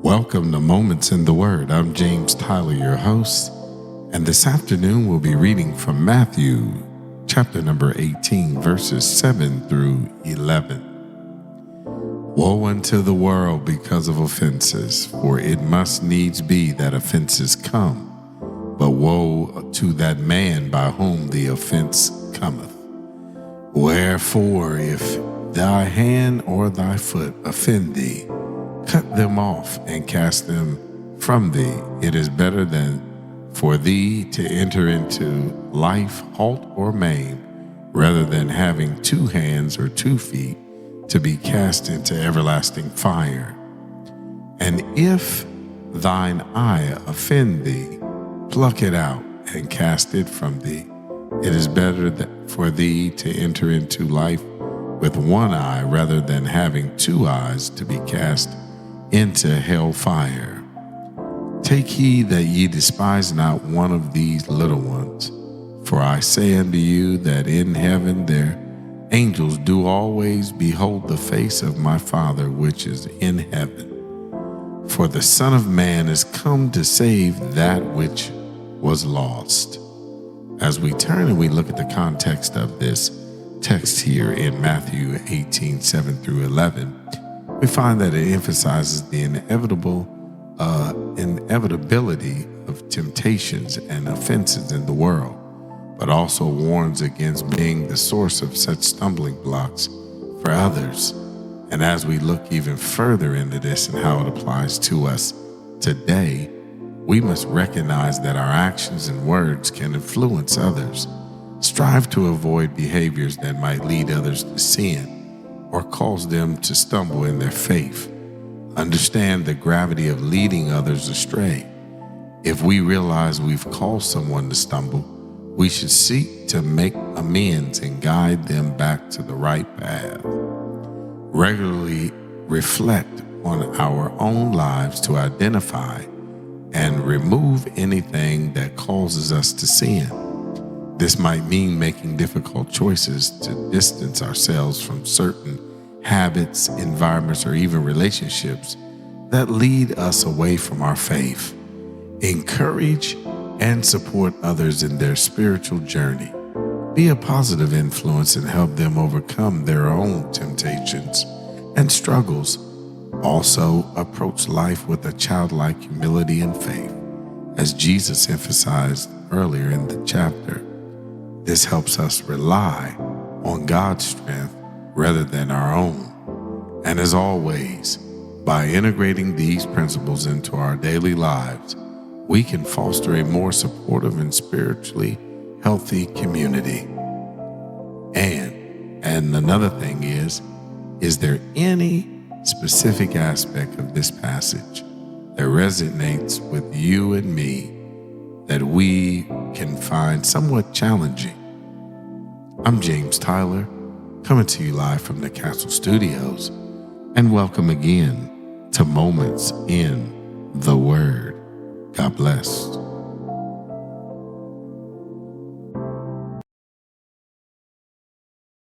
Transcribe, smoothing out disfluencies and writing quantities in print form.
Welcome to Moments in the Word. I'm James Tyler, your host, and this afternoon we'll be reading from Matthew chapter number 18, verses 7 through 11. Woe unto the world because of offenses, for it must needs be that offenses come, but woe to that man by whom the offense cometh. Wherefore, if thy hand or thy foot offend thee, cut them off and cast them from thee. It is better than for thee to enter into life halt or maimed, rather than having 2 hands or 2 feet to be cast into everlasting fire. And if thine eye offend thee, pluck it out and cast it from thee. It is better for thee to enter into life with 1 eye, rather than having 2 eyes to be cast into hell fire. Take heed that ye despise not one of these little ones. For I say unto you that in heaven their angels do always behold the face of my Father which is in heaven. For the Son of Man is come to save that which was lost. As we turn and we look at the context of this text here in Matthew 18, 7 through 11, we find that it emphasizes the inevitability of temptations and offenses in the world, but also warns against being the source of such stumbling blocks for others. And as we look even further into this and how it applies to us today, we must recognize that our actions and words can influence others. Strive to avoid behaviors that might lead others to sin or cause them to stumble in their faith. Understand the gravity of leading others astray. If we realize we've caused someone to stumble, we should seek to make amends and guide them back to the right path. Regularly reflect on our own lives to identify and remove anything that causes us to sin. This might mean making difficult choices to distance ourselves from certain habits, environments, or even relationships that lead us away from our faith. Encourage and support others in their spiritual journey. Be a positive influence and help them overcome their own temptations and struggles. Also, approach life with a childlike humility and faith, as Jesus emphasized earlier in the chapter. This helps us rely on God's strength rather than our own. And as always, by integrating these principles into our daily lives, we can foster a more supportive and spiritually healthy community. And another thing is there any specific aspect of this passage that resonates with you and me that we can find somewhat challenging? I'm James Tyler, coming to you live from the Castle Studios, and welcome again to Moments in the Word. God bless.